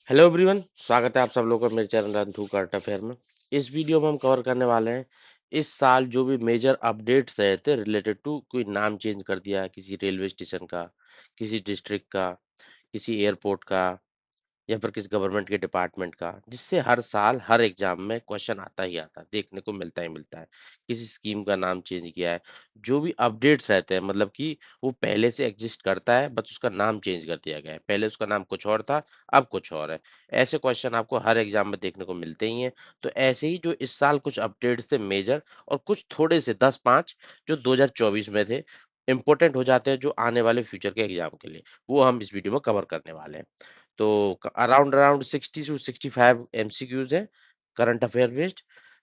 Hello everyone, स्वागत है आप सब लोगों का मेरे चैनल रंथू करंट अफेयर में। इस वीडियो में हम कवर करने वाले हैं इस साल जो भी मेजर अपडेट्स रहे थे रिलेटेड टू कोई नाम चेंज कर दिया किसी रेलवे स्टेशन का, किसी डिस्ट्रिक्ट का, किसी एयरपोर्ट का, या फिर किसी गवर्नमेंट के डिपार्टमेंट का, जिससे हर साल हर एग्जाम में क्वेश्चन आता ही आता है, देखने को मिलता ही मिलता है। किसी स्कीम का नाम चेंज किया है, जो भी अपडेट्स रहते हैं, मतलब कि वो पहले से एग्जिस्ट करता है, बस उसका नाम चेंज कर दिया गया है। पहले उसका नाम कुछ और था, अब कुछ और है। ऐसे क्वेश्चन आपको हर एग्जाम में देखने को मिलते ही हैं। तो ऐसे ही जो इस साल कुछ अपडेट्स थे मेजर, और कुछ थोड़े से 10-5 जो 2024 में थे, इंपॉर्टेंट हो जाते हैं जो आने वाले फ्यूचर के एग्जाम के लिए, वो हम इस वीडियो में कवर करने वाले हैं। तो अराउंड अराउंड 60 से 65 एमसीक्यूज है, करंट अफेयर बेस्ड,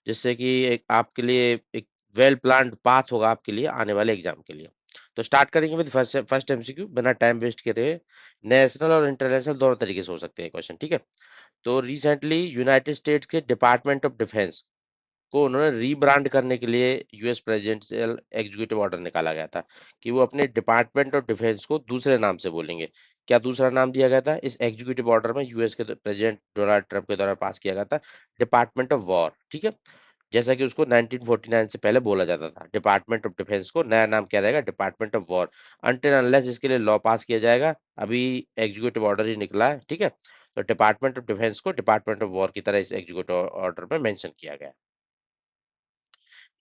जिससे कि एक आपके लिए एक वेल प्लान्ड पाथ होगा आपके लिए आने वाले एग्जाम के लिए। तो स्टार्ट करेंगे विद फर्स्ट एमसीक्यू, बिना टाइम वेस्ट करे। नेशनल और इंटरनेशनल दोनों तरीके से हो सकते हैं क्वेश्चन, ठीक है। तो रिसेंटली यूनाइटेड स्टेट्स के डिपार्टमेंट ऑफ डिफेंस को उन्होंने रीब्रांड करने के लिए यूएस प्रेसिडेंशियल एग्जीक्यूटिव ऑर्डर निकाला गया था कि वो अपने डिपार्टमेंट ऑफ डिफेंस को दूसरे नाम से बोलेंगे। क्या दूसरा नाम दिया गया था इस एग्जीक्यूटिव ऑर्डर में? यूएस के प्रेसिडेंट डोनाल्ड ट्रंप के द्वारा पास किया गया था डिपार्टमेंट ऑफ वॉर, ठीक है। जैसा कि उसको 1949 से पहले बोला जाता था, डिपार्टमेंट ऑफ डिफेंस को नया नाम किया जाएगा department of war, until unless इसके लिए लॉ पास किया जाएगा। अभी एग्जीक्यूटिव ऑर्डर ही निकला है, ठीक है। तो डिपार्टमेंट ऑफ डिफेंस को डिपार्टमेंट ऑफ वॉर की तरह इस एग्जीक्यूटिव ऑर्डर में मेंशन किया गया है।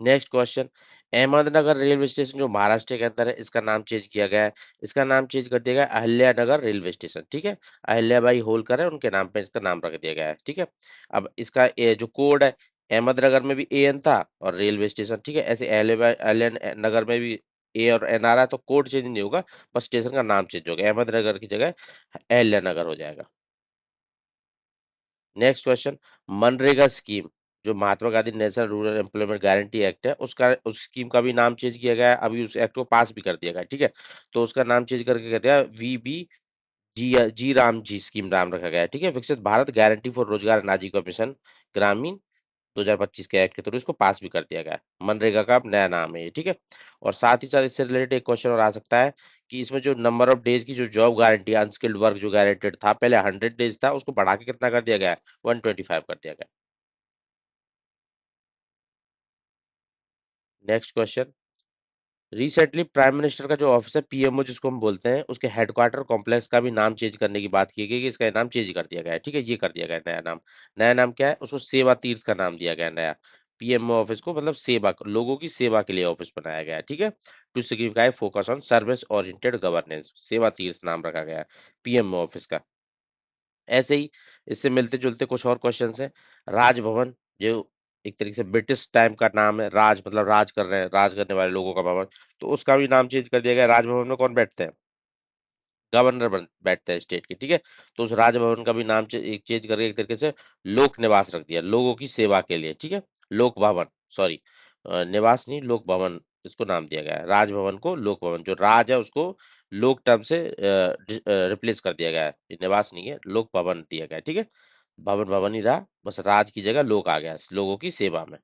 Next question, Ahmednagar railway station जो महाराष्ट्र के अंदर है, इसका नाम चेंज किया गया है। इसका नाम चेंज कर दिया गया है अहिल्यानगर रेलवे स्टेशन, ठीक है। अहिल्याबाई होलकर है, उनके नाम पे इसका नाम रख दिया गया है, ठीक है। अब इसका जो कोड है, अहमदनगर में भी एन था और रेलवे स्टेशन, ठीक है, ऐसे अहिल्यानगर में भी ए और एन आ रहा है, तो कोड चेंज नहीं होगा, बस स्टेशन का नाम चेंज होगा, अहमदनगर की जगह अहिल्यानगर हो जाएगा। नेक्स्ट क्वेश्चन, मनरेगा स्कीम जो Mahatma Gandhi national rural employment guarantee act है, उसका उस स्कीम का भी नाम चेंज किया गया है। अभी उस एक्ट को पास भी कर दिया गया है, ठीक है। तो उसका नाम चेंज करके कहते हैं वीबी जी जी राम जी स्कीम नाम रखा गया है, ठीक है। विकसित भारत गारंटी फॉर रोजगार एंड आजीविका मिशन ग्रामीण 2025 के एक्ट के थ्रू इसको पास भी कर दिया गया है। मनरेगा का अब नया नाम है ये, ठीक है। और साथ ही साथ इससे रिलेटेड एक क्वेश्चन और आ सकता है कि इसमें जो नंबर ऑफ डेज की जो जॉब गारंटी अनस्किल्ड वर्क जो गारंटेड था, पहले 100 डेज था, उसको बढ़ा के कितना कर दिया गया है? 125 कर दिया गया। Next question, recently prime minister का जो ऑफिस है, पीएमओ जिसको हम बोलते हैं, उसके हेडक्वार्टर कॉम्प्लेक्स का भी नाम चेंज करने की बात की गई कि इसका नाम चेंज कर दिया गया है, ठीक है। ये कर दिया गया है नया नाम। नया नाम क्या है? उसको सेवा तीर्थ का नाम दिया गया है नया। पीएमओ ऑफिस को मतलब सेवा, लोगों की सेवा के लिए ऑफिस बनाया गया है, ठीक है। To signify focus on service oriented governance, Seva Teerth नाम रखा गया है पीएमओ ऑफिस का। ऐसे ही इससे मिलते जुलते कुछ और क्वेश्चन हैं। राजभवन जो एक तरीके से ब्रिटिश टाइम का नाम है, राज मतलब राज कर रहे हैं, राज करने वाले लोगों का भवन, तो उसका भी नाम चेंज कर दिया गया। राजभवन में कौन बैठते हैं? गवर्नर बैठते हैं स्टेट के, ठीक है। तो उस राजभवन का भी नाम एक चेंज करके एक तरीके से लोक निवास रख दिया, लोगों की सेवा के लिए, ठीक है। लोक भवन, सॉरी, निवास नहीं, लोक भवन इसको नाम दिया गया है। राजभवन को लोक भवन, जो राज है उसको लोक टर्म से रिप्लेस कर दिया गया है, ये निवास नहीं है, लोक भवन दिया गया है, ठीक है। भवन भवन ही रहा, बस राज की जगह लोक आ गया लोगों की सेवा में।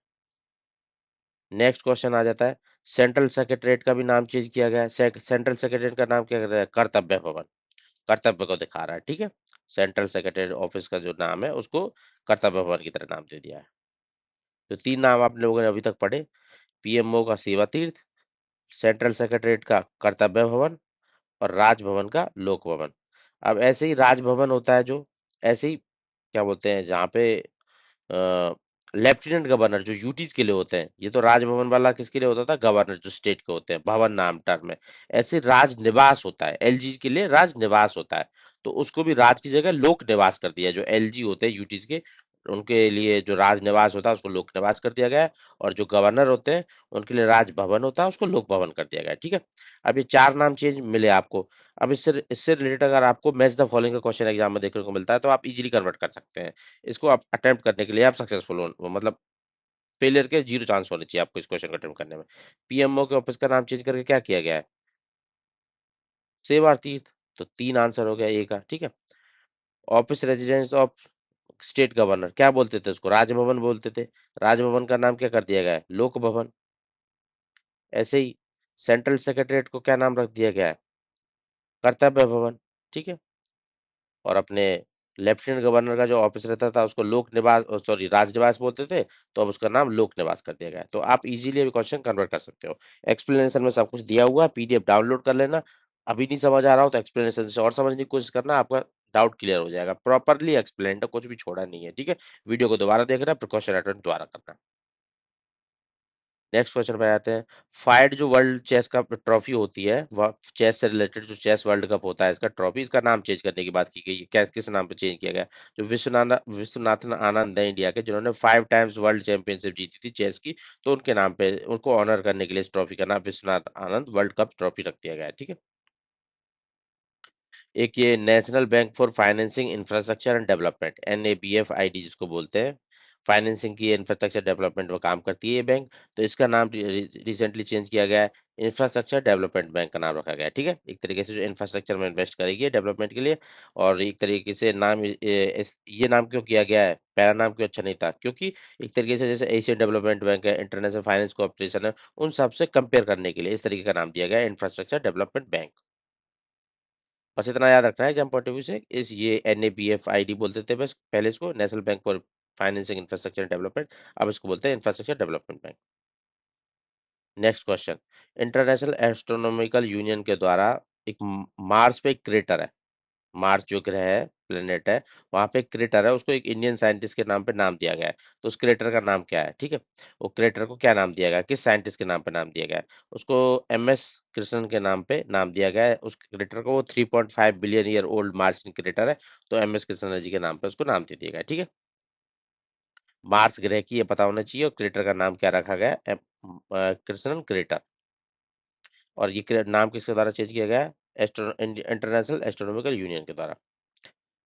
नेक्स्ट क्वेश्चन आ जाता है, सेंट्रल सेक्रेटरीट का भी नाम चेंज किया गया है। सेंट्रल सेक्रेटरीट का नाम क्या करता है? कर्तव्य भवन, कर्तव्य को दिखा रहा है, ठीक है। सेंट्रल सेक्रेटरी ऑफिस का जो नाम है उसको कर्तव्य भवन की तरह नाम दे दिया है। तो तीन नाम आप लोगों ने अभी तक पढ़े, पीएमओ का सेवा तीर्थ, सेंट्रल सेक्रेटरीट का कर्तव्य भवन, और राजभवन का लोक भवन। अब ऐसे ही राजभवन होता है जो, ऐसे ही क्या बोलते हैं जहाँ पे लेफ्टिनेंट गवर्नर जो यूटीज के लिए होते हैं, ये तो राजभवन वाला किसके लिए होता था? गवर्नर जो स्टेट के होते हैं, भवन नाम टर्म है। ऐसे राज निवास होता है, एलजी के लिए राज निवास होता है, तो उसको भी राज की जगह लोक निवास कर दिया। जो एलजी होते हैं यूटीज के, उनके लिए जो राज निवास होता है उसको लोक निवास कर दिया गया है। और जो गवर्नर होते हैं उनके लिए राजभवन होता है, उसको लोक भवन कर दिया गया है, ठीक है। अब ये चार नाम चेंज मिले आपको। अब इससे इससे रिलेटेड अगर आपको मैच द फॉलोइंग का क्वेश्चन एग्जाम में देखने को मिलता है, तो आप इजीली कन्वर्ट कर सकते हैं। इसको आप अटेम्प्ट करने के लिए आप सक्सेसफुल हो, मतलब फेलियर के जीरो चांस होने चाहिए आपको इस क्वेश्चन को अटेम्प्ट करने में। पीएमओ के ऑफिस का नाम चेंज करके क्या किया गया है? सेवा तीर्थ। तो तीन आंसर हो गया ए का, ठीक है। Office residence of state governor क्या बोलते थे उसको? राजभवन बोलते थे। राजभवन का नाम क्या कर दिया गया है? लोक भवन। ऐसे ही सेंट्रल सेक्रेटरीट को क्या नाम रख दिया गया है? कर्तव्य भवन, ठीक है। और अपने लेफ्टिनेंट गवर्नर का जो ऑफिस रहता था उसको लोक निवास, सॉरी, राजनिवास बोलते थे, तो अब उसका नाम लोक निवास कर दिया गया है। तो आप इजीली अभी क्वेश्चन कन्वर्ट कर सकते हो। एक्सप्लेनेशन में सब कुछ दिया हुआ है, पीडीएफ डाउनलोड कर लेना। अभी नहीं समझ आ रहा हो तो एक्सप्लेनेशन से और समझने की कोशिश करना, आपका डाउट क्लियर हो जाएगा। प्रॉपरली एक्सप्लेन है, कुछ भी छोड़ा नहीं है, ठीक है। वीडियो को दोबारा देखना, प्रिकॉशन अटेंड दोबारा करना। नेक्स्ट क्वेश्चन पे आते हैं। फाइड जो वर्ल्ड चेस का ट्रॉफी होती है, वह चेस से रिलेटेड जो चेस वर्ल्ड कप होता है, इसका ट्रॉफी, इसका नाम चेंज करने की बात की गई है। क्या किस नाम पे चेंज किया गया? जो विश्वनाथन आनंद है इंडिया के, जिन्होंने 5 टाइम्स वर्ल्ड चैंपियनशिप जीती थी चेस की, तो उनके नाम पे, उनको ऑनर करने के लिए इस ट्रॉफी का नाम Vishwanath Anand world cup trophy रख दिया गया है, ठीक है। एक ये national bank for financing infrastructure and development, NABFID जिसको बोलते हैं, फाइनेंसिंग की इंफ्रास्ट्रक्चर डेवलपमेंट में काम करती है ये बैंक। तो इसका नाम रिसेंटली चेंज किया गया है, इंफ्रास्ट्रक्चर डेवलपमेंट बैंक का नाम रखा गया है, ठीक है। एक तरीके से जो इंफ्रास्ट्रक्चर में इन्वेस्ट करेगी डेवलपमेंट के लिए। और एक तरीके से नाम ये नाम क्यों किया गया है, पहला नाम क्यों अच्छा नहीं था, क्योंकि एक तरीके से जैसे एशियन डेवलपमेंट बैंक है, इंटरनेशनल फाइनेंस कॉर्पोरेशन है, उन सबसे कंपेयर करने के लिए इस तरीके का नाम दिया गया है, इंफ्रास्ट्रक्चर डेवलपमेंट बैंक। बस इतना याद रखना है एग्जाम पॉइंट ऑफ व्यू से, इस ये NABFID बोलते थे बस पहले इसको, national bank for financing infrastructure development, अब इसको बोलते हैं infrastructure development bank. Next question. International astronomical union के द्वारा एक मार्स पे एक क्रेटर है, मार्स जो ग्रह है, प्लेनेट है, वहां पे एक क्रेटर है, उसको एक इंडियन साइंटिस्ट के नाम पे नाम दिया गया है। तो उस क्रेटर का नाम क्या है, ठीक है। वो क्रेटर को क्या नाम दिया गया है, किस साइंटिस्ट के नाम पे नाम दिया गया है? उसको MS कृष्णन के नाम पे नाम दिया गया है उस क्रेटर को। वो 3.5 billion year old Mars crater है, तो MS कृष्णन जी के नाम पे उसको नाम दे दिया गया है, ठीक है। मार्स ग्रह की ये पता होना चाहिए, और क्रेटर का नाम क्या रखा गया है? कृष्णन क्रेटर। और ये नाम किसके द्वारा चेंज किया गया है? इंटरनेशनल एस्ट्रोनॉमिकल यूनियन के द्वारा।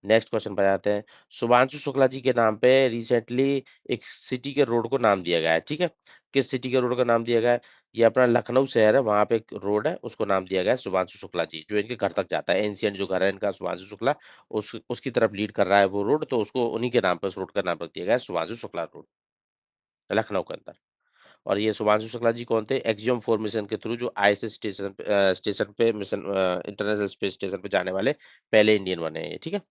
नेक्स्ट क्वेश्चन पर जाते हैं। शुभांशु शुक्ला जी के नाम पे रिसेंटली एक सिटी के रोड को नाम दिया गया है, ठीक है। किस सिटी के रोड का नाम दिया गया है? ये अपना लखनऊ शहर है, वहां पे एक रोड है, उसको नाम दिया गया है शुभांशु शुक्ला जी, जो इनके घर तक जाता है। एंशियंट जो घर है इनका शुभांशु शुक्ला, उसकी तरफ लीड कर रहा है वो रोड, तो उसको उन्हीं के नाम पे उस रोड का नाम रख दिया गया है शुभांशु शुक्ला रोड, लखनऊ के अंदर। और ये शुभांशु शुक्ला जी कौन थे? एक्सियम 4 मिशन के थ्रू जो ISS स्टेशन पे मिशन, इंटरनेशनल स्पेस स्टेशन पे जाने वाले पहले इंडियन बने हैं ये, ठीक है।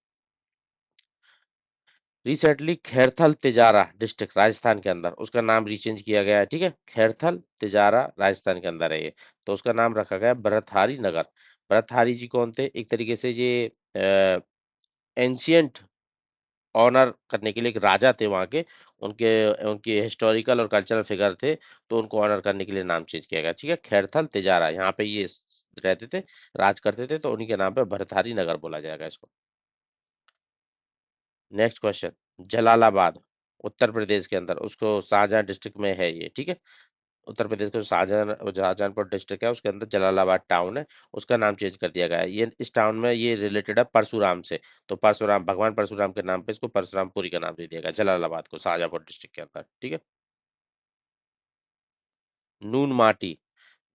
रिसेंटली खैरथल तिजारा डिस्ट्रिक्ट राजस्थान के अंदर, उसका नाम रिचेंज किया गया है, ठीक है। खैरथल तिजारा राजस्थान के अंदर है ये, तो उसका नाम रखा गया है भरतहारी नगर। भरतहारी जी कौन थे? एक तरीके से ये एंशियंट ऑनर करने के लिए एक राजा थे वहाँ के, उनके उनके हिस्टोरिकल और कल्चरल फिगर थे, तो उनको ऑनर करने के लिए नाम चेंज किया गया, ठीक है। खैरथल तिजारा, यहाँ पे ये रहते थे, राज करते थे, तो उन्हीं के नाम पे भरतहारी नगर बोला जाएगा इसको। Next question. जलालाबाद, उत्तर प्रदेश के अंदर, उसको शाहजहां डिस्ट्रिक्ट में है ये, ठीक है। उत्तर प्रदेश का जो शाहजहानपुर डिस्ट्रिक्ट है उसके अंदर जलालाबाद टाउन है, उसका नाम चेंज कर दिया गया है। ये इस टाउन में ये रिलेटेड है परशुराम से, तो परशुराम, भगवान परशुराम के नाम पे इसको परशुरामपुरी का नाम दे दिया गया जलालाबाद को, शाहजहांपुर डिस्ट्रिक्ट के अंदर, ठीक है। नून माटी,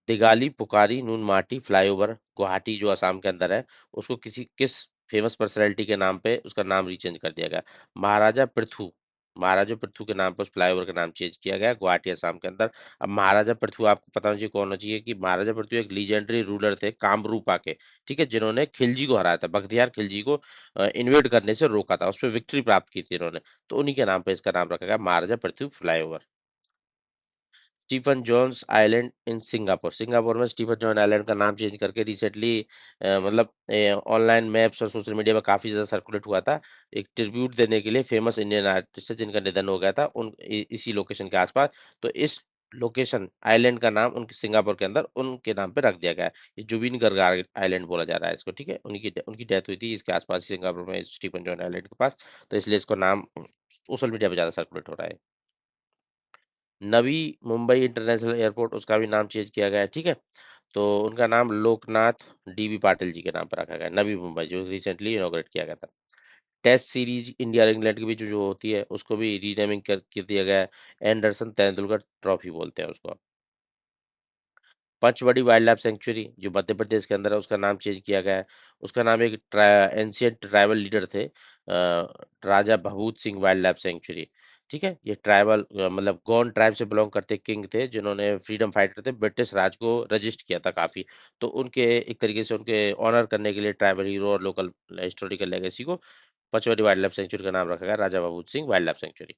दिगाली पुकारी नून माटी फ्लाईओवर गुवाहाटी जो असम के अंदर है, उसको किस फेमस पर्सनैलिटी के नाम पे उसका नाम रिचेंज कर दिया गया? महाराजा पृथु, महाराजा पृथु के नाम पर उस फ्लाईओवर का नाम चेंज किया गया गुवाहाटी असम के अंदर। अब महाराजा पृथु आपको पता होना चाहिए कौन होना चाहिए, कि महाराजा पृथु एक लीजेंडरी रूलर थे कामरूपा के, ठीक है, जिन्होंने खिलजी को हराया था, बख्तियार खिलजी को इन्वेड करने से रोका था, उस पर विक्ट्री प्राप्त की थी इन्होंने, तो उन्हीं के नाम पे इसका नाम रखा गया Maharaja Prithu flyover. Stephen John's island in Singapore, Singapore में स्टीफन जॉन आइलैंड का नाम चेंज करके रिसेंटली, मतलब ऑनलाइन मैप्स और सोशल मीडिया में काफी ज्यादा सर्कुलेट हुआ था, एक ट्रिब्यूट देने के लिए फेमस इंडियन आर्टिस्ट है जिनका निधन हो गया था इसी लोकेशन के आसपास। तो इस लोकेशन आइलैंड का नाम उनके सिंगापुर के अंदर उनके नाम पे रख दिया गया है। ये जुबिन गर्ग आइलैंड बोला जा रहा है इसको, ठीक है। उनकी डेथ हुई थी इसके आसपास, सिंगापुर में स्टीफन जॉन आइलैंड के पास, तो इसलिए इसको नाम सोशल मीडिया पे ज्यादा सर्कुलेट हो रहा है। नवी मुंबई इंटरनेशनल एयरपोर्ट, उसका भी नाम चेंज किया गया है, ठीक है। तो उनका नाम लोकनाथ DB पाटिल जी के नाम पर रखा गया है, नवी मुंबई, जो रिसेंटली इनॉग्रेट किया गया था। टेस्ट सीरीज इंडिया और इंग्लैंड के बीच जो होती है उसको भी रीनेमिंग कर दिया गया है, एंडरसन तेंदुलकर ट्रॉफी बोलते हैं उसको। पंचवटी वाइल्ड लाइफ सेंचुरी जो मध्य प्रदेश के अंदर है, उसका नाम चेंज किया गया है। उसका नाम एक एंशियंट ट्राइबल लीडर थे, राजा भभूत सिंह वाइल्ड लाइफ सेंचुरी, ठीक है। ये ट्राइबल, मतलब गौंड ट्राइब से बिलोंग करते किंग थे, जिन्होंने फ्रीडम फाइटर थे, ब्रिटिश राज को रजिस्ट किया था काफी, तो उनके एक तरीके से उनके ऑनर करने के लिए ट्राइबल हीरो और लोकल हिस्टोरिकल लेगेसी को पचमढ़ी वाइल्ड लाइफ सेंचुरी का नाम रखा गया Raja Bahadur Singh Wild Life Sanctuary.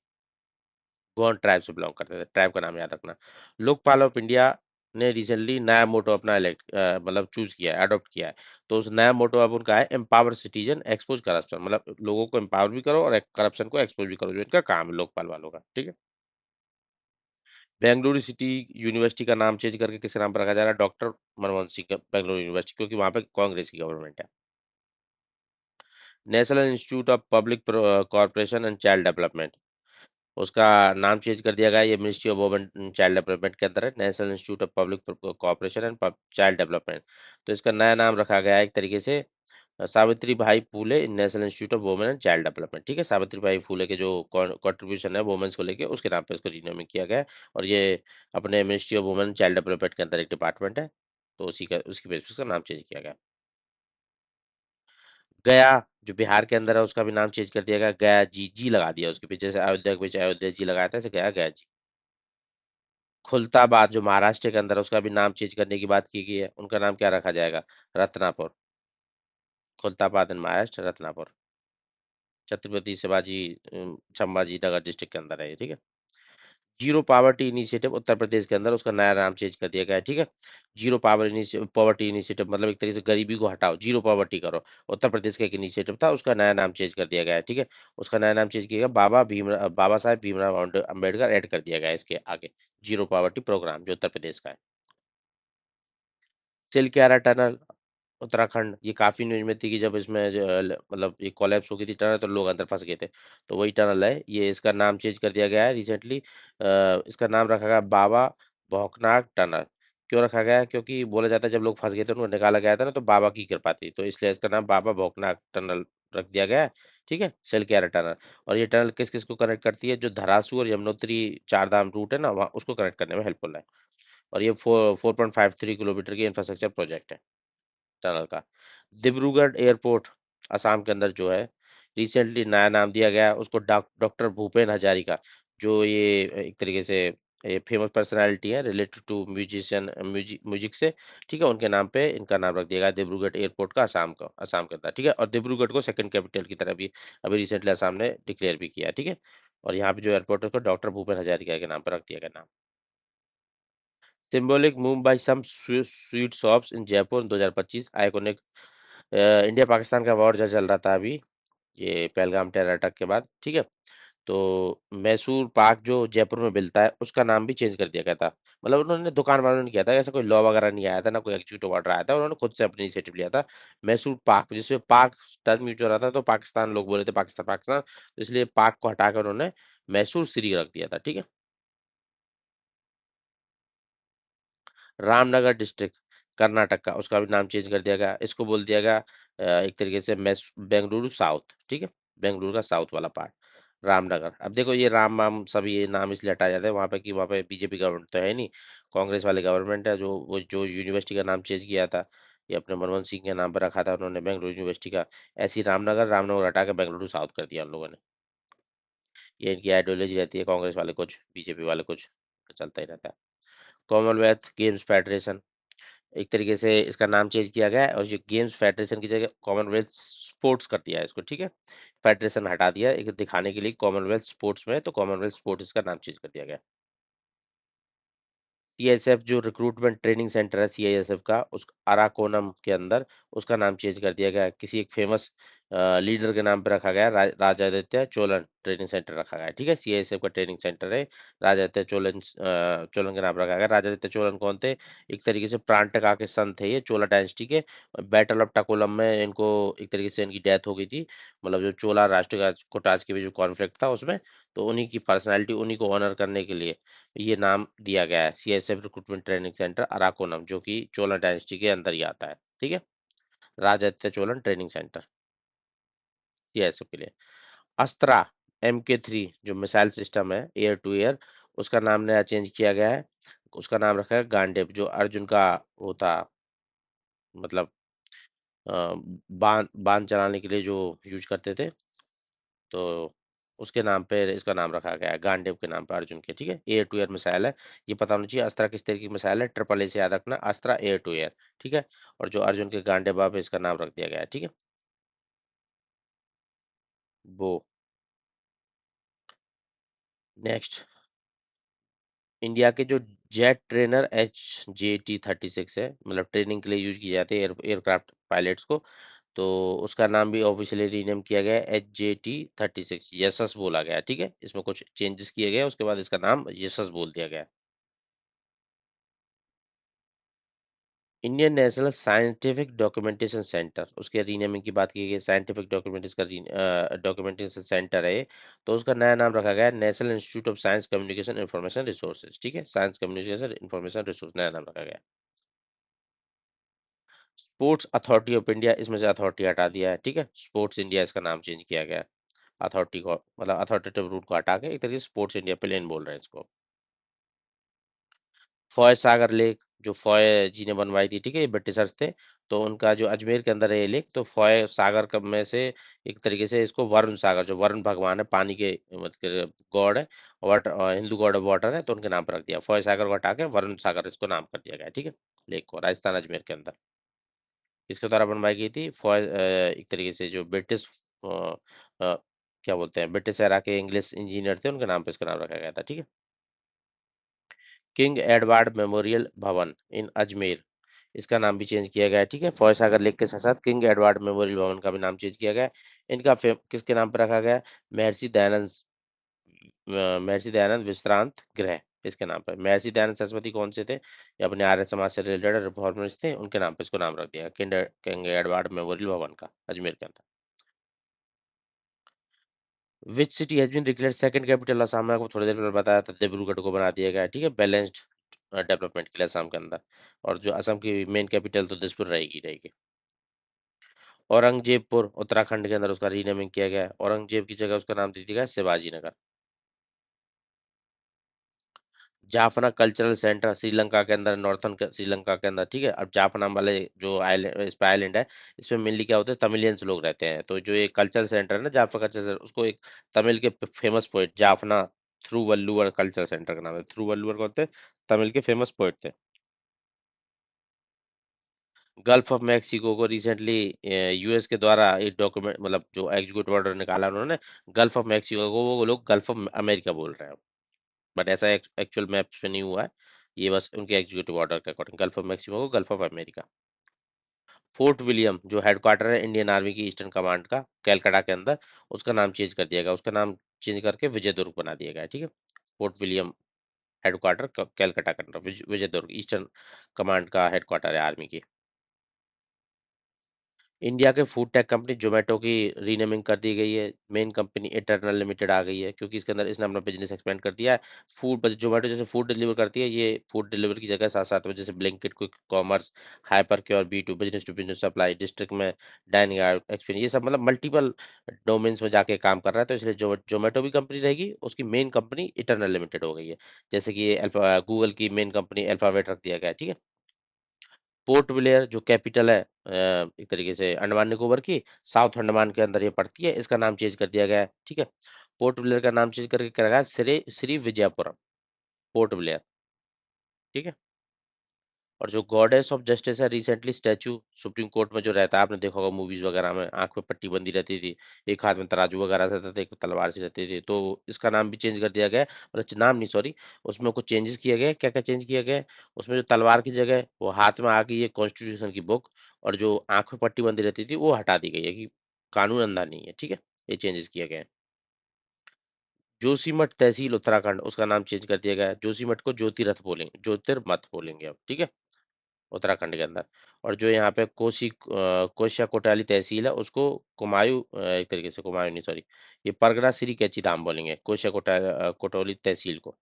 Gond tribe से बिलोंग करते थे, ट्राइब का नाम याद रखना। लोकपाल ऑफ इंडिया ने रिसेंटली नया मोटो अपना मतलब चूज किया है, अडॉप्ट किया है। तो उस नया मोटो अब उनका है एम्पावर सिटीजन एक्सपोज करप्शन, मतलब लोगों को एम्पावर भी करो और करप्शन को एक्सपोज भी करो, जो इनका काम है लोकपाल वालों का, ठीक है। बेंगलुरु सिटी यूनिवर्सिटी का नाम चेंज करके किस नाम पर रखा जा रहा है? डॉक्टर मनमोहन सिंह का बेंगलुरु यूनिवर्सिटी, क्योंकि वहां पे कांग्रेस की गवर्नमेंट है। National Institute of public corporation and Child development, उसका नाम चेंज कर दिया गया है। ये ministry of Women and Child development के अंदर है, national Institute of public corporation and Child development. तो इसका नया नाम रखा गया है एक तरीके से Savitri Bai Phule National Institute of Women and Child Development, ठीक है। सावित्री भाई फूले के जो कंट्रीब्यूशन है वुमेन्स को लेके, उसके नाम पे इसको रीनेमिंग किया गया है। और ये अपने ministry of Women and Child development के अंदर एक डिपार्टमेंट है। तो उसी का उसकी बेसिस पे इसका नाम चेंज किया गया। गया जो बिहार के अंदर है, उसका भी नाम चेंज कर दिया गया, गया जी, जी लगा दिया उसके पीछे, से अयोध्या के पीछे अयोध्या जी लगाया था, ऐसे गया गया जी। खुलताबाद जो महाराष्ट्र के अंदर है, उसका भी नाम चेंज करने की बात की गई है, उनका नाम क्या रखा जाएगा? रत्नापुर। खुलताबाद इन महाराष्ट्र, रत्नापुर। छत्रपति शिवाजी संभाजी नगर डिस्ट्रिक्ट के अंदर है ये, ठीक है। जीरो पावर्टी इनिशिएटिव उत्तर प्रदेश के अंदर, उसका नया नाम चेंज कर दिया गया है, ठीक है। जीरो पॉवर्टी इनिशिएटिव मतलब एक तरीके से गरीबी को हटाओ, जीरो पॉवर्टी करो। उत्तर प्रदेश का एक इनिशिएटिव था, उसका नया नाम चेंज कर दिया गया है, ठीक है। उसका नया नाम चेंज किया गया, बाबा साहेब भीमराव अम्बेडकर ऐड कर दिया गया है इसके आगे। जीरो पॉवर्टी प्रोग्राम जो उत्तर प्रदेश का है। चिलक्यारा टनल उत्तराखंड, ये काफी न्यूज में थी कि जब इसमें मतलब ये कोलैप्स हो गई थी टनल, तो लोग अंदर फंस गए थे। तो वही टनल है ये, इसका नाम चेंज कर दिया गया है रिसेंटली। इसका नाम रखा गया बाबा भौकनाग टनल। क्यों रखा गया है? क्योंकि बोला जाता है जब लोग फंस गए थे उनको निकाला गया था ना, तो बाबा की कृपा थी, तो इसलिए इसका नाम बाबा भौकनाग टनल रख दिया गया है, ठीक है। सेलक्यारा टनल। और ये टनल किस किस को कनेक्ट करती है? जो धरासू और यमुनोत्री चार धाम रूट है ना, वहाँ उसको कनेक्ट करने में हेल्पफुल है। और ये 4.53 किलोमीटर की इंफ्रास्ट्रक्चर प्रोजेक्ट है टनल का। डिब्रूगढ़ एयरपोर्ट असम के अंदर जो है, रिसेंटली नया नाम दिया गया है उसको, डॉक्टर भूपेन हजारिका, जो ये एक तरीके से ये फेमस पर्सनालिटी है रिलेटेड टू म्यूजिशियन, म्यूजिक से, ठीक है। उनके नाम पे इनका नाम रख दिया गया डिब्रूगढ़ एयरपोर्ट का, असम के अंदर, ठीक है। और डिब्रूगढ़ को सेकंड कैपिटल की तरह भी अभी रिसेंटली असम ने डिक्लेयर भी किया है, ठीक है। और यहाँ पे जो एयरपोर्ट है उसको डॉक्टर भूपेन हजारिका के नाम पर रख दिया गया नाम। Symbolic move by some sweet shops in Jaipur 2025 iconic. India Pakistan का वॉर जो चल रहा था अभी, ये पहलगाम टेरर अटैक के बाद, ठीक है। तो मैसूर पाक जो जयपुर में मिलता है, उसका नाम भी चेंज कर दिया गया था। मतलब उन्होंने दुकान वालों ने किया था, ऐसा कोई लॉ वगैरह नहीं आया था ना, कोई एग्जीक्यूटिव ऑर्डर आया था, उन्होंने खुद से अपनी इनिशिएटिव लिया था। मैसूर पाक, जिसमें पाक टर्म यूज हो रहा था, तो पाकिस्तान लोग बोले थे पाकिस्तान पाकिस्तान, तो इसलिए पाक को हटाकर उन्होंने मैसूर सिटी रख दिया था, ठीक है। रामनगर डिस्ट्रिक्ट कर्नाटक का, उसका भी नाम चेंज कर दिया गया, इसको बोल दिया गया एक तरीके से बेंगलुरु साउथ, ठीक है। बेंगलुरु का साउथ वाला पार्ट रामनगर। अब देखो ये राम वाम सभी ये नाम इसलिए हटाए जाते हैं वहां पे कि वहां पे बीजेपी गवर्नमेंट तो है नहीं, कांग्रेस वाले गवर्नमेंट है। जो वो जो यूनिवर्सिटी का नाम चेंज किया था, ये अपने मनमोहन सिंह के नाम पर रखा था उन्होंने बेंगलुरु यूनिवर्सिटी का, ऐसी रामनगर रामनगर हटा के बेंगलुरु साउथ कर दिया उन लोगों ने। ये इनकी आइडियोलॉजी रहती है, कांग्रेस वाले कुछ, बीजेपी वाले कुछ, चलता ही रहता है। कॉमनवेल्थ गेम्स फेडरेशन, एक तरीके से इसका नाम चेंज किया गया है, और ये गेम्स फेडरेशन की जगह कॉमनवेल्थ स्पोर्ट्स कर दिया है इसको, ठीक है। फेडरेशन हटा दिया एक दिखाने के लिए कॉमनवेल्थ स्पोर्ट्स में, तो कॉमनवेल्थ स्पोर्ट्स इसका नाम चेंज कर दिया गया। सीआईएसएफ जो रिक्रूटमेंट ट्रेनिंग सेंटर है सीआईएसएफ का, उस अराकोनम के अंदर, उसका नाम चेंज कर दिया गया, किसी एक फेमस लीडर के नाम पे रखा गया, राजादित्य चोलन ट्रेनिंग सेंटर रखा गया है, ठीक है। सीआईएसएफ का ट्रेनिंग सेंटर है, राजादित्य चोलन चोलन के नाम रखा गया। राजादित्य चोलन कौन थे? एक तरीके से प्राण टका के सन थे ये, चोला डायनेस्टी के। बैटल ऑफ टकोलम में इनको एक तरीके से इनकी डेथ हो गई थी, मतलब जो चोला राष्ट्र का कोटाज के बीच जो कॉन्फ्लिक्ट था उसमें, तो उन्हीं की पर्सनैलिटी, उन्हीं को ऑनर करने के लिए ये नाम दिया गया है, CSF recruitment training centre Arakkonam, जो कि चोला डायनेस्टी के अंदर ही आता है, ठीक है। राजत्य चोलन ट्रेनिंग सेंटर सीएसएफ के लिए। अस्त्रा MK3 जो मिसाइल सिस्टम है एयर टू एयर, उसका नाम नया चेंज किया गया है। उसका नाम रखा है गांडेप, जो अर्जुन का वो था, मतलब बांध बांध चलाने के लिए जो यूज करते थे, तो उसके नाम पे इसका नाम रखा गया है, गांडेव के नाम पे अर्जुन के, ठीक है। एयर टू एयर मिसाइल है, ये पता होना चाहिए अस्त्रा किस तरह की मिसाइल है, ट्रिपल A से याद रखना, अस्त्रा एयर टू एयर, ठीक है। और जो अर्जुन के गांडे बाप है, इसका नाम रख दिया गया है, ठीक है। वो। नेक्स्ट, इंडिया के जो जेट ट्रेनर HJT-36 है, मतलब ट्रेनिंग के लिए यूज की जाती है एयरक्राफ्ट पायलट्स को, तो उसका नाम भी ऑफिशियली रीनेम किया गया है HJT-36, यशस बोला गया है, ठीक है, इसमें कुछ चेंजेस किए गए, उसके बाद इसका नाम यशस बोल दिया गया है। Indian national scientific documentation centre, उसके रीनेमिंग की बात की गई, साइंटिफिक डॉक्यूमेंटेशन का डॉक्यूमेंटेशन सेंटर है, तो उसका नया नाम रखा गया है national Institute of science communication information resources, ठीक है, साइंस कम्युनिकेशन इंफॉर्मेशन रिसोर्स नया नाम रखा गया है। स्पोर्ट्स अथॉरिटी ऑफ इंडिया, इसमें से अथॉरिटी हटा दिया है, ठीक है, स्पोर्ट्स इंडिया इसका नाम चेंज किया गया है। अथॉरिटी को मतलब अथॉरिटेटिव रूट को हटा के एक तरीके से स्पोर्ट्स इंडिया प्लेन बोल रहे हैं इसको। फॉय सागर लेक, जो फॉय जी ने बनवाई थी, ठीक है, ये ब्रिटिशर्स थे, तो उनका जो अजमेर के अंदर है ये लेक, तो फॉय सागर में से एक तरीके से इसको वरुण सागर, जो वरुण भगवान है पानी के मतलब गॉड है, water, Hindu God of water है, तो उनके नाम पर रख दिया, फॉय सागर को हटा के वरुण सागर इसको नाम कर दिया गया है, ठीक है, लेक को, राजस्थान अजमेर के अंदर। इसके द्वारा बनवाई गई थी फॉय, एक तरीके से जो ब्रिटिश क्या बोलते हैं, ब्रिटिश एरा के इंग्लिश इंजीनियर थे, उनके नाम पे इसका नाम रखा गया था, ठीक है। किंग एडवर्ड मेमोरियल भवन इन अजमेर, इसका नाम भी चेंज किया गया है, ठीक है, फॉय सागर लेक के साथ साथ किंग एडवर्ड मेमोरियल भवन का भी नाम चेंज किया गया है। इनका किसके नाम पर रखा गया है? महर्षि दयानंद, महर्षि दयानंद विश्रांत गृह, इसके नाम पर। महर्षि दयानंद सरस्वती कौन से थे? ये अपने आर्य समाज से रिलेटेड रिफॉर्मर्स थे, उनके नाम पे इसको नाम रख दिया किंग एडवर्ड मेमोरियल भवन का, अजमेर के अंदर। Which city has been declared second capital Assam, में आपको थोड़ी देर पहले बताया था, डिब्रूगढ़ को बना दिया गया है, ठीक है, बैलेंस्ड डेवलपमेंट के लिए असम के अंदर। और जो असम की मेन कैपिटल तो दिसपुर रहेगी रहेगी। औरंगजेबपुर उत्तराखंड के अंदर उसका रीनेमिंग किया गया है, औरंगजेब की जगह उसका नाम दे दिया गया शिवाजी नगर। जाफना कल्चरल सेंटर श्रीलंका के अंदर, नॉर्थन श्रीलंका के अंदर, ठीक है। अब जाफना वाले जो आइलैंड, इस पे आइलैंड है, इसमें मेनली क्या होता है, तमिलियंस लोग रहते हैं, तो जो ये कल्चरल सेंटर है ना, जाफना कल्चर सेंटर, उसको एक तमिल के famous poet Jaffna Thiruvalluvar culture centre का नाम है। थ्रूवल्लुवर कौन थे? तमिल के फेमस पोइट थे। गल्फ ऑफ मैक्सिको को रिसेंटली यूएस के द्वारा एक डॉक्यूमेंट, मतलब जो एग्जीक्यूटिव ऑर्डर निकाला उन्होंने, गल्फ ऑफ मैक्सिको को वो लोग गल्फ ऑफ अमेरिका बोल रहे हैं, बट ऐसा एक्चुअल मैप्स पे नहीं हुआ है, ये बस उनके एग्जीक्यूटिव ऑर्डर के अकॉर्डिंग गल्फ ऑफ मैक्सिको को gulf of America. Fort William जो हेडक्वार्टर है इंडियन आर्मी की ईस्टर्न कमांड का, कैलकाटा के अंदर, उसका नाम चेंज कर दिया गया, उसका नाम चेंज करके विजय दुर्ग बना दिया गया है, ठीक है। फोर्ट विलियम हेडक्वार्टर कैलकाटा के अंदर, विजय दुर्ग ईस्टर्न कमांड का हेडक्वार्टर है आर्मी की। इंडिया के फूड टेक कंपनी जोमेटो की रीनेमिंग कर दी गई है, मेन कंपनी इटरनल लिमिटेड आ गई है, क्योंकि इसके अंदर इसने अपना बिजनेस एक्सपेंड कर दिया है। फूड, जोमेटो जैसे फूड डिलीवर करती है, ये फूड डिलीवर की जगह साथ साथ में जैसे Blinkit, quick commerce, Hyperpure, B2 business to business supply, District में डाइनिंग एक्सपीरियंस, ये सब मतलब मल्टीपल डोमेन्स में जाके काम कर रहा है, तो इसलिए जोमेटो भी कंपनी रहेगी, उसकी मेन कंपनी इटरनल लिमिटेड हो गई है, जैसे कि ये गूगल की मेन कंपनी अल्फाबेट रख दिया गया है, ठीक है। पोर्ट ब्लेयर जो कैपिटल है एक तरीके से अंडमान निकोबार की, साउथ अंडमान के अंदर ये पड़ती है, इसका नाम चेंज कर दिया गया है, ठीक है। पोर्ट ब्लेयर का नाम चेंज करके क्या रखा है? श्री श्री विजयपुरम पोर्ट ब्लेयर, ठीक है। और जो गॉडेस ऑफ जस्टिस है, रिसेंटली स्टैचू सुप्रीम कोर्ट में जो रहता है, आपने देखा होगा मूवीज वगैरह में, आंख पे पट्टी बंदी रहती थी, एक हाथ में तराजू वगैरह रहता था, एक तलवार से रहती थी, तो इसका नाम भी चेंज कर दिया गया है, मतलब नाम नहीं, सॉरी, उसमें कुछ चेंजेस किए गए। क्या क्या चेंज किया गया है? उसमें जो तलवार की जगह वो हाथ में आ गई है कॉन्स्टिट्यूशन की बुक, और जो आंख पे पट्टी बंदी रहती थी वो हटा दी गई है, कि कानून अंधा नहीं है, ठीक है, ये चेंजेस किए गए हैं। जोशीमठ तहसील उत्तराखंड, उसका नाम चेंज कर दिया गया है, जोशीमठ को ज्योतिरथ बोलेंगे, ज्योतिर्मठ बोलेंगे अब, ठीक है, उत्तराखंड के अंदर। और जो यहाँ पे कोशिया कोटाली तहसील है, उसको कुमायूं, एक तरीके से कुमायूं नहीं, सॉरी, ये परगना श्री कैची धाम बोलेंगे, कोशिया कोटौली तहसील को।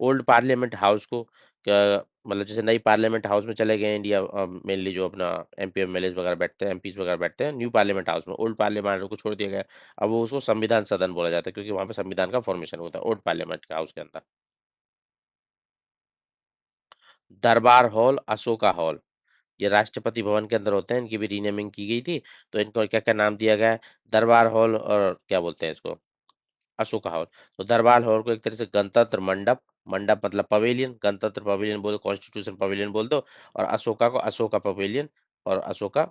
ओल्ड पार्लियामेंट हाउस को मतलब जैसे नई पार्लियामेंट हाउस में चले गए इंडिया, मेनली जो अपना MP MLA वगैरह बैठते हैं, MPs वगैरह बैठते हैं, न्यू पार्लियामेंट हाउस में ओल्ड पार्लियामेंट को छोड़ दिया गया। अब वो उसको संविधान सदन बोला जाता है, क्योंकि वहां पे संविधान का फॉर्मेशन होता है ओल्ड पार्लियामेंट के हाउस के अंदर। दरबार हॉल, अशोका हॉल, ये राष्ट्रपति भवन के अंदर होते हैं, इनकी भी रीनेमिंग की गई थी, तो इनको क्या क्या नाम दिया गया है? दरबार हॉल, और क्या बोलते हैं इसको, अशोका हॉल। तो दरबार हॉल को एक तरह से गणतंत्र मंडप, मंडप मतलब पवेलियन, गणतंत्र पवेलियन बोलो, कॉन्स्टिट्यूशन पवेलियन बोल दो, और अशोका को अशोका पवेलियन और अशोका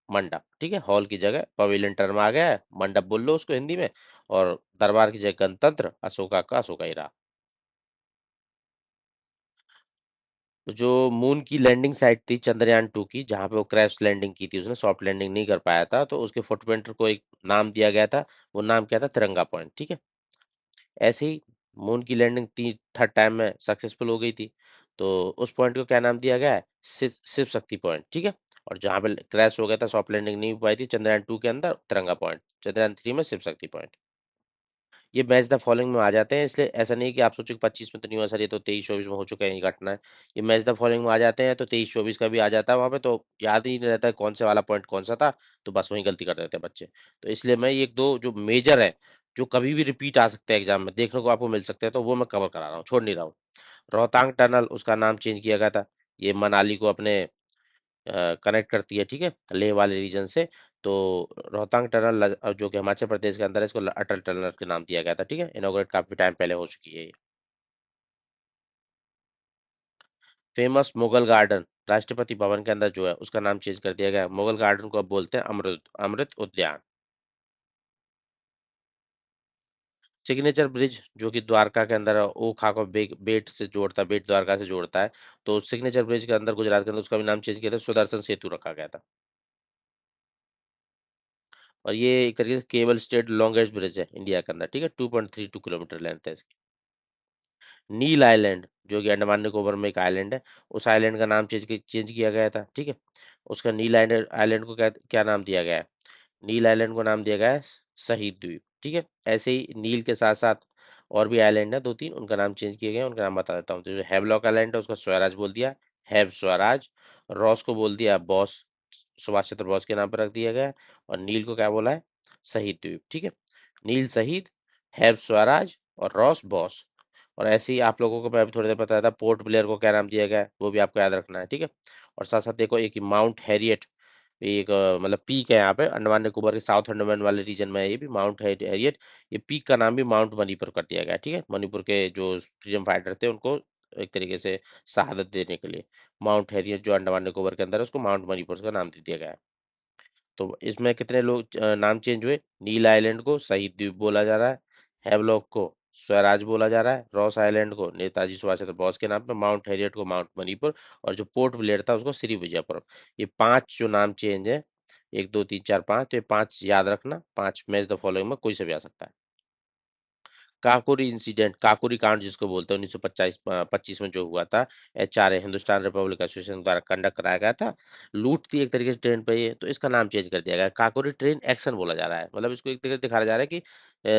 मंडप, ठीक है, हॉल की जगह पवेलियन टर्म आ गया है, मंडप बोल लो उसको हिंदी में। और दरबार की जगह गणतंत्र, अशोका का अशोका ही रहा। तो जो मून की लैंडिंग साइट थी चंद्रयान 2 की, जहां पे वो क्रैश लैंडिंग की थी, उसने सॉफ्ट लैंडिंग नहीं कर पाया था, तो उसके फुटप्रिंट को एक नाम दिया गया था। वो नाम क्या था? तिरंगा पॉइंट, ठीक है। ऐसे ही मून की लैंडिंग तीन थर्ड टाइम में सक्सेसफुल हो गई थी, तो उस पॉइंट को क्या नाम दिया गया है? शिव शक्ति पॉइंट, ठीक है। और जहां पे क्रैश हो गया था, सॉफ्ट लैंडिंग नहीं हो पाई थी चंद्रयान 2 के अंदर, तिरंगा पॉइंट। चंद्रयान 3 में शिव शक्ति पॉइंट। ये मैच द फॉलोइंग में आ जाते हैं, इसलिए ऐसा नहीं है कि आप सोचो कि 25 में तो नहीं हुआ सर, ये तो 23-24 में हो चुका है, ये घटना है। ये मैच द फॉलोइंग में आ जाते हैं, तो 23-24 का भी आ जाता है वहां पे, तो याद ही नहीं रहता है कौन से वाला पॉइंट कौन सा था, तो बस वही गलती कर देते हैं बच्चे। तो इसलिए मैं एक दो जो मेजर है, जो कभी भी रिपीट आ सकते हैं एग्जाम में, देखने को आपको मिल सकते हैं, तो वो मैं कवर करा रहा हूँ, छोड़ नहीं रहा हूँ। रोहतांग टनल, उसका नाम चेंज किया गया था। ये मनाली को अपने कनेक्ट करती है, ठीक है, लेह वाले रीजन से। तो रोहतांग टनल जो कि हिमाचल प्रदेश के अंदर है, इसको अटल टनल के नाम दिया गया था, ठीक है। इनॉग्रेट काफी टाइम पहले हो चुकी है ये। फेमस मुगल गार्डन, राष्ट्रपति भवन के अंदर जो है, उसका नाम चेंज कर दिया गया है। मुगल गार्डन को अब बोलते हैं अमृत अमृत उद्यान। सिग्नेचर ब्रिज, जो कि द्वारका के अंदर है, ओखा को बेट से जोड़ता है, बेट द्वारका से जोड़ता है। तो सिग्नेचर ब्रिज के अंदर, गुजरात के अंदर, उसका भी नाम चेंज किया था, सुदर्शन सेतु रखा गया था। और ये एक तरीके से केबल स्टेट लॉन्गेस्ट ब्रिज है इंडिया के अंदर, ठीक है, 2.32 किलोमीटर लेंथ है इसकी। नील आइलैंड, जो कि अंडमान निकोबार में एक आइलैंड है, उस आइलैंड का नाम चेंज किया गया था, ठीक है। उसका नील आइलैंड आइलैंड को क्या क्या नाम दिया गया है? नील आइलैंड को नाम दिया गया है शहीद द्वीप, ठीक है। ऐसे ही नील के साथ साथ और भी आइलैंड है दो तीन, उनका नाम चेंज किए गए हैं, उनका नाम बता देता हूँ। तो जो हैवलॉक आइलैंड है, उसका स्वराज बोल दिया, हैव स्वराज। रॉस को बोल दिया बॉस, सुभाष चंद्र बोस के नाम पर रख दिया गया है। और नील को क्या बोला है? शहीद द्वीप, ठीक है। नील शहीद, हैव स्वराज, और रॉस बॉस। और ऐसे ही आप लोगों को मैं अभी थोड़ी देर बताया था, पोर्ट ब्लेयर को क्या नाम दिया गया है, वो भी आपको याद रखना है, ठीक है। और साथ साथ देखो, एक माउंट हैरियट, एक मतलब पीक है यहाँ पे, अंडमान निकोबार के साउथ अंडमान वाले रीजन में है, ये भी माउंट हैरियट। ये पीक का नाम भी माउंट मणिपुर कर दिया गया है, ठीक है। मणिपुर के जो फ्रीडम फाइटर थे, उनको एक तरीके से शहादत देने के लिए माउंट हैरियट, जो अंडमान निकोबार के अंदर है, उसको माउंट मणिपुर का नाम दे दिया गया है। तो इसमें कितने लोग नाम चेंज हुए? नील आइलैंड को शहीद द्वीप बोला जा रहा है, हैवलॉक को स्वराज बोला जा रहा है, रॉस आइलैंड को नेताजी सुभाष चंद्र बोस के नाम पे, माउंट हैरियट को माउंट मणिपुर, और जो पोर्ट ब्लेयर था उसको श्री विजयपुरम। ये पांच जो नाम चेंज है, 1 2 3 4 5, तो ये पांच याद रखना, पांच मैच द फॉलोइंग में कोई से भी आ सकता है। काकोरी इंसिडेंट, काकोरी कांड जिसको बोलते हैं, 1925 में जो हुआ था, HRA, हिंदुस्तान रिपब्लिक एसोसिएशन द्वारा कंडक्ट कराया गया था। लूट थी एक तरीके से ट्रेन पे ये, तो इसका नाम चेंज कर दिया गया, काकोरी ट्रेन एक्शन बोला जा रहा है। मतलब इसको एक तरीके से दिखाया जा रहा है कि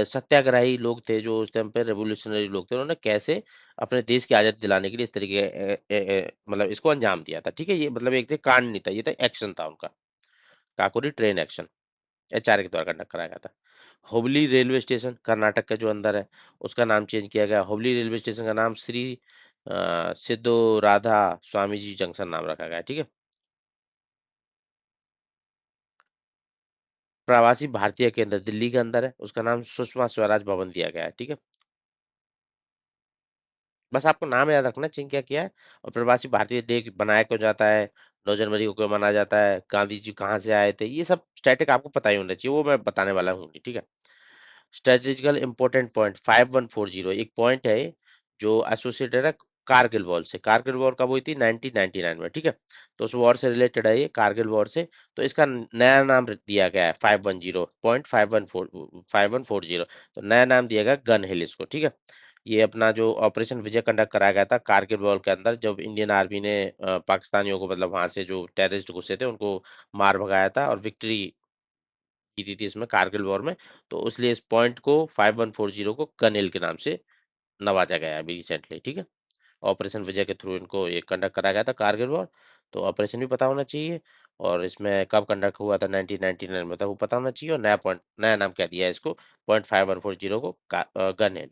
सत्याग्रही लोग थे, जो उस टाइम पे रेवोल्यूशनरी लोग थे, उन्होंने कैसे अपने देश की आजादी दिलाने के लिए इस तरीके मतलब इसको अंजाम दिया था, ठीक है। ये मतलब एक कांड नहीं था, ये था एक्शन था उनका। काकोरी ट्रेन एक्शन HRA के द्वारा कंडक्ट कराया गया था। हुबली रेलवे स्टेशन, कर्नाटक के जो अंदर है, उसका नाम चेंज किया गया। हुबली रेलवे स्टेशन का नाम श्री सिद्धो राधा स्वामी जी जंक्शन नाम रखा गया है, ठीक है। प्रवासी भारतीय केंद्र दिल्ली के अंदर है, उसका नाम सुषमा स्वराज भवन दिया गया है, ठीक है। बस आपको नाम याद रखना चाहिए क्या किया है। और प्रवासी भारतीय डे बनाया क्यों जाता है, 9 जनवरी को क्यों मनाया जाता है, गांधी जी कहाँ से आए थे, ये सब स्टैटिक आपको पता ही होना चाहिए, वो मैं बताने वाला हूँ नहीं, ठीक है। स्ट्रेटेजिकल इंपॉर्टेंट पॉइंट 5140, एक पॉइंट है जो एसोसिएटेड है कारगिल वॉर से। कारगिल वॉर कब हुई थी? 1999 में, ठीक है। तो उस वॉर से रिलेटेड है ये, कारगिल वॉर से। तो इसका नया नाम दिया गया है 510.5140, तो नया नाम दिया गया गन हिल इसको, ठीक है। ये अपना जो ऑपरेशन विजय कंडक्ट कराया गया था कारगिल वॉर के अंदर, जब इंडियन आर्मी ने पाकिस्तानियों को, मतलब वहां से जो टेररिस्ट घुसे थे, उनको मार भगाया था और विक्ट्री जीती थी इसमें, कारगिल वॉर में। तो इसलिए इस पॉइंट को 5140 को कनेल के नाम से नवाजा गया है अभी रिसेंटली, ठीक है। ऑपरेशन विजय के थ्रू इनको ये कंडक्ट करा गया था कारगिल वॉर। तो ऑपरेशन भी पता होना चाहिए, और इसमें कब कंडक्ट हुआ था 1999 में था वो पता होना चाहिए, और नया पॉइंट, नया नाम क्या दिया है इसको, 0.5140 को गन।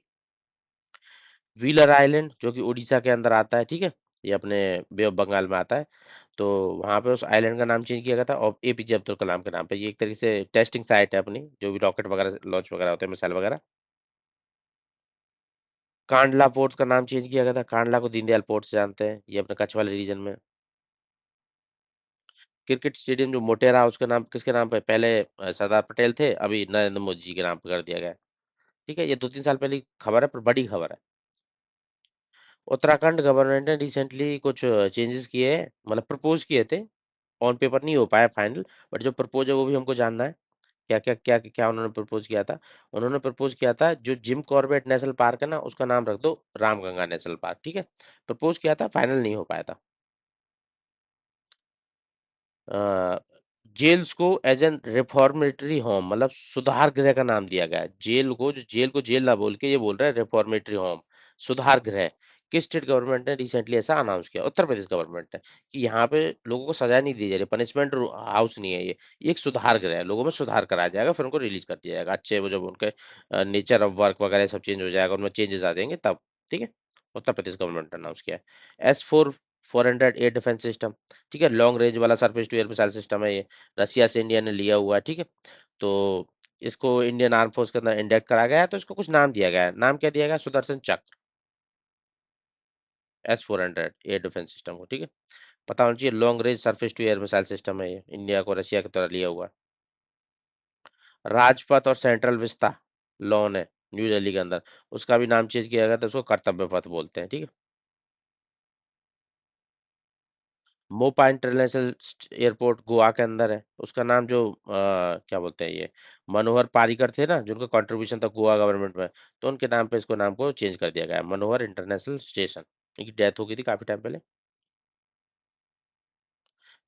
व्हीलर आइलैंड, जो कि उड़ीसा के अंदर आता है, ठीक है, ये अपने बे ऑफ बंगाल में आता है। तो वहां पे उस आइलैंड का नाम चेंज किया गया था, और APJ अब्दुल कलाम के नाम पे। ये एक तरीके से टेस्टिंग साइट है अपनी, जो भी रॉकेट वगैरह लॉन्च वगैरह होते हैं, मिसाइल वगैरह। कांडला पोर्ट का नाम चेंज किया गया था, कांडला को दीनदयाल पोर्ट से जानते हैं, ये अपने कच्छ वाले रीजन में। क्रिकेट स्टेडियम जो मोटेरा, उसका नाम किसके नाम पे? पहले सरदार पटेल थे, अभी नरेंद्र मोदी जी के नाम पे कर दिया गया है। ठीक है, ये 2-3 साल पहले की खबर है, पर बड़ी खबर है। उत्तराखंड गवर्नमेंट ने रिसेंटली कुछ चेंजेस किए हैं, मतलब प्रपोज किए थे। ऑन पेपर नहीं हो पाया फाइनल, बट जो प्रपोज है वो भी हमको जानना है। क्या क्या क्या क्या उन्होंने प्रपोज किया था? उन्होंने प्रपोज किया था, जो जिम कॉर्बेट नेशनल पार्क है ना, उसका नाम रख दो रामगंगा नेशनल पार्क। ठीक है, प्रपोज किया था, फाइनल नहीं हो पाया था। जेल्स को एज एन रिफॉर्मेटरी होम, मतलब सुधार गृह का नाम दिया गया है। जेल को, जो जेल को जेल ना बोल के ये बोल रहा है रिफॉर्मेटरी होम, सुधार गृह। किस स्टेट गवर्नमेंट ने रिसेंटली ऐसा अनाउंस किया? उत्तर प्रदेश गवर्नमेंट ने, कि यहाँ पे लोगों को सजा नहीं दी जा रही, पनिशमेंट हाउस नहीं है ये एक सुधार गृह है। लोगों में सुधार कराया जाएगा, फिर उनको रिलीज कर दिया जाएगा। अच्छे वो जब उनके नेचर ऑफ वर्क वगैरह सब चेंज हो जाएगा, उनमें चेंजेस आ जाएंगे तब। ठीक है, उत्तर प्रदेश गवर्नमेंट ने अनाउंस किया है। S-400 एयर डिफेंस सिस्टम, ठीक है, लॉन्ग रेंज वाला surface to air missile system है ये। रसिया से इंडिया ने लिया हुआ है। ठीक है, तो इसको इंडियन आर्म फोर्स के अंदर इंडेक्ट करा गया है, तो इसको कुछ नाम दिया गया है। नाम क्या दिया गया है? सुदर्शन चक्र। S-400 एयर डिफेंस सिस्टम को। ठीक है, पता होना चाहिए, long range surface to air missile system है ये, इंडिया को रशिया की तरह लिया हुआ है। राजपथ और सेंट्रल विस्ता लॉन है न्यू दिल्ली के अंदर, उसका भी नाम चेंज किया गया, तो उसको कर्तव्य पथ बोलते हैं। ठीक है, मोपा इंटरनेशनल एयरपोर्ट गोवा के अंदर है, उसका नाम जो क्या बोलते हैं ये, मनोहर पारिकर थे ना, जिनका कंट्रीब्यूशन था गोवा गवर्नमेंट में, तो उनके नाम पे इसको नाम को चेंज कर दिया गया है, मनोहर इंटरनेशनल स्टेशन। इनकी डेथ हो गई थी काफी टाइम पहले।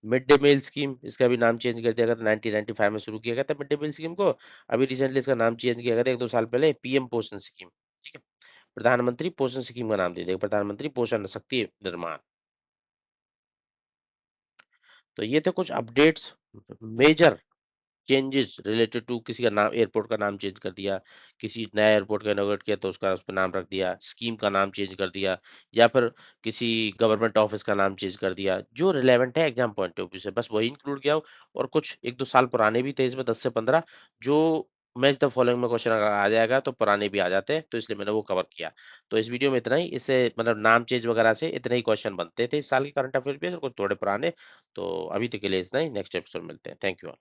मिड डे मील स्कीम, इसका भी नाम चेंज कर दिया गया था, 1995 में शुरू किया गया था मिड डे मील स्कीम को। अभी रिसेंटली इसका नाम चेंज किया गया था 1-2 साल पहले, PM पोषण स्कीम। ठीक है, प्रधानमंत्री पोषण स्कीम का नाम दे दिया, प्रधानमंत्री पोषण शक्ति निर्माण। तो ये थे कुछ updates, major changes related to, किसी का नाम, एयरपोर्ट का नाम चेंज कर दिया, किसी नया एयरपोर्ट का इनॉग्रेट किया तो उसका उस पर नाम रख दिया, स्कीम का नाम चेंज कर दिया, या फिर किसी गवर्नमेंट ऑफिस का नाम चेंज कर दिया। जो रिलेवेंट है एग्जाम पॉइंट ऑफ व्यू से, बस वही इंक्लूड किया। और कुछ 1-2 साल पुराने भी थे इसमें, 10 से 15, जो मैच द फॉलोइंग में क्वेश्चन अगर आ जाएगा तो पुराने भी आ जाते हैं, तो इसलिए मैंने वो कवर किया। तो इस वीडियो में इतना ही, इससे मतलब नाम चेंज वगैरह से इतने ही क्वेश्चन बनते थे इस साल के करंट अफेयर पे, कुछ थोड़े पुराने। तो अभी तक के लिए इतना ही, नेक्स्ट एपिसोड मिलते हैं। Thank you.